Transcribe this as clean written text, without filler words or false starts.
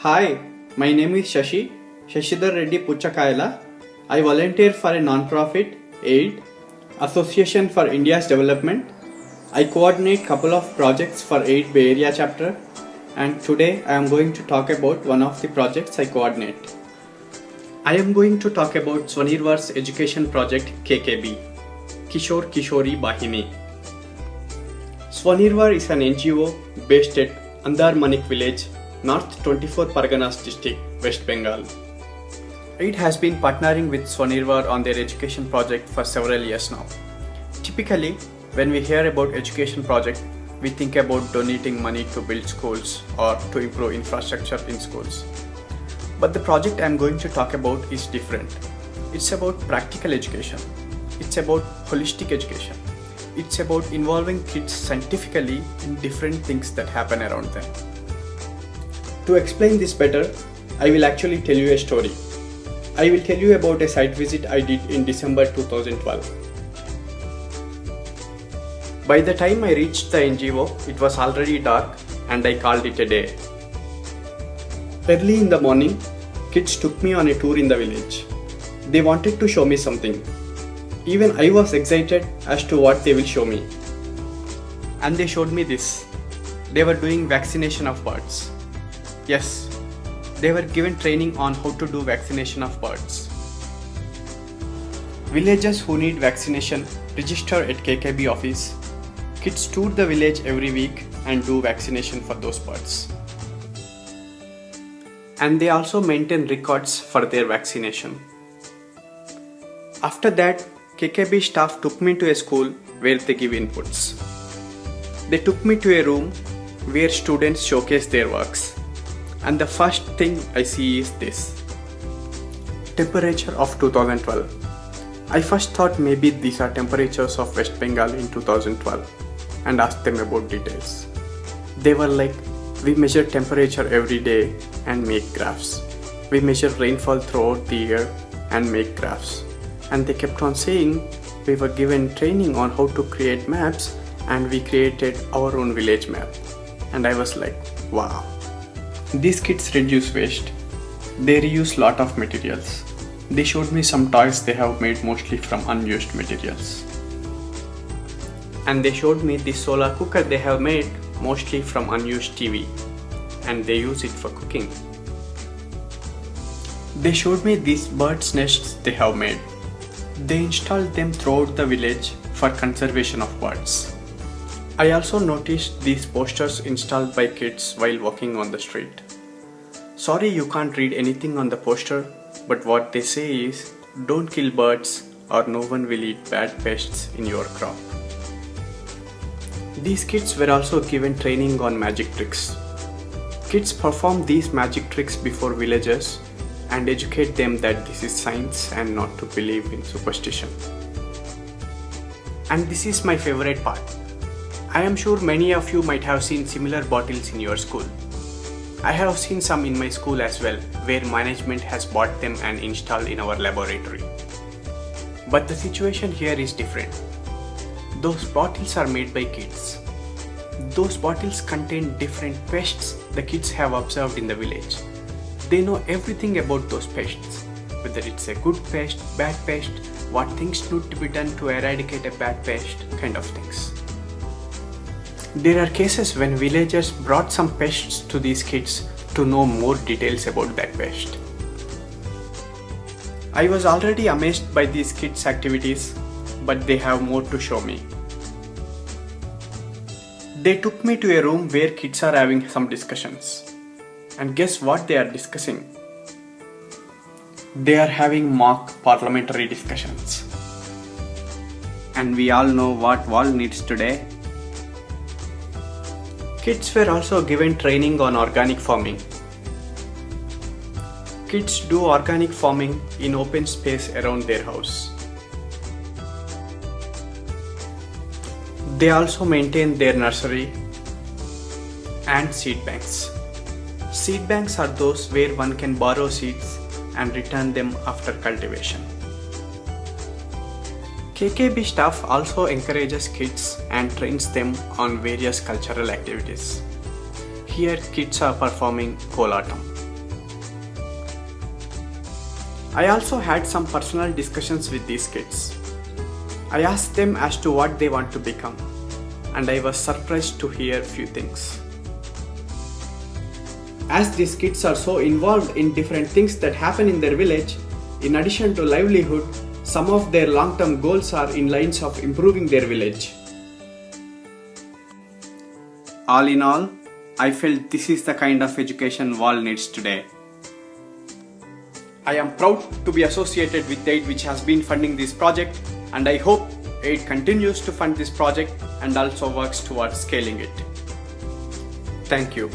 Hi, my name is Shashidhar Reddy Puchakaila. I volunteer for a non-profit AID, Association for India's Development. I coordinate couple of projects for AID Bay Area chapter, and today I am going to talk about one of the projects I coordinate. I am going to talk about Swanirvar's education project KKB, Kishore Kishori Bahini. Swanirvar is an NGO based at Andar Manik village, North 24 Parganas district, West Bengal. It has been partnering with Swanirvar on their education project for several years now. Typically, when we hear about education project, we think about donating money to build schools or to improve infrastructure in schools. But the project I am going to talk about is different. It's about practical education. It's about holistic education. It's about involving kids scientifically in different things that happen around them. To explain this better, I will actually tell you a story. I will tell you about a site visit I did in December 2012. By the time I reached the NGO, it was already dark and I called it a day. Early in the morning, kids took me on a tour in the village. They wanted to show me something. Even I was excited as to what they will show me. And they showed me this. They were doing vaccination of birds. Yes, they were given training on how to do vaccination of birds. Villagers who need vaccination register at KKB office. Kids tour the village every week and do vaccination for those birds. And they also maintain records for their vaccination. After that, KKB staff took me to a school where they give inputs. They took me to a room where students showcase their works. And the first thing I see is this. Temperature of 2012. I first thought maybe these are temperatures of West Bengal in 2012 and asked them about details. They were like, we measure temperature every day and make graphs. We measure rainfall throughout the year and make graphs. And they kept on saying we were given training on how to create maps and we created our own village map. And I was like, wow. These kids reduce waste. They reuse lot of materials. They showed me some toys they have made mostly from unused materials. And they showed me this solar cooker they have made mostly from unused TV. And they use it for cooking. They showed me these birds' nests they have made. They installed them throughout the village for conservation of birds. I also noticed these posters installed by kids while walking on the street. Sorry you can't read anything on the poster, but what they say is, don't kill birds or no one will eat bad pests in your crop. These kids were also given training on magic tricks. Kids perform these magic tricks before villagers and educate them that this is science and not to believe in superstition. And this is my favorite part. I am sure many of you might have seen similar bottles in your school. I have seen some in my school as well, where management has bought them and installed in our laboratory. But the situation here is different. Those bottles are made by kids. Those bottles contain different pests the kids have observed in the village. They know everything about those pests, whether it's a good pest, bad pest, what things need to be done to eradicate a bad pest, kind of things. There are cases when villagers brought some pests to these kids to know more details about that pest. I was already amazed by these kids' activities, but they have more to show me. They took me to a room where kids are having some discussions. And guess what they are discussing? They are having mock parliamentary discussions. And we all know what world needs today. Kids were also given training on organic farming. Kids do organic farming in open space around their house. They also maintain their nursery and seed banks. Seed banks are those where one can borrow seeds and return them after cultivation. KKB staff also encourages kids and trains them on various cultural activities. Here kids are performing Kolatam. I also had some personal discussions with these kids. I asked them as to what they want to become, and I was surprised to hear few things. As these kids are so involved in different things that happen in their village, in addition to livelihood, some of their long-term goals are in lines of improving their village. All in all, I felt this is the kind of education world needs today. I am proud to be associated with AID, which has been funding this project, and I hope AID continues to fund this project and also works towards scaling it. Thank you.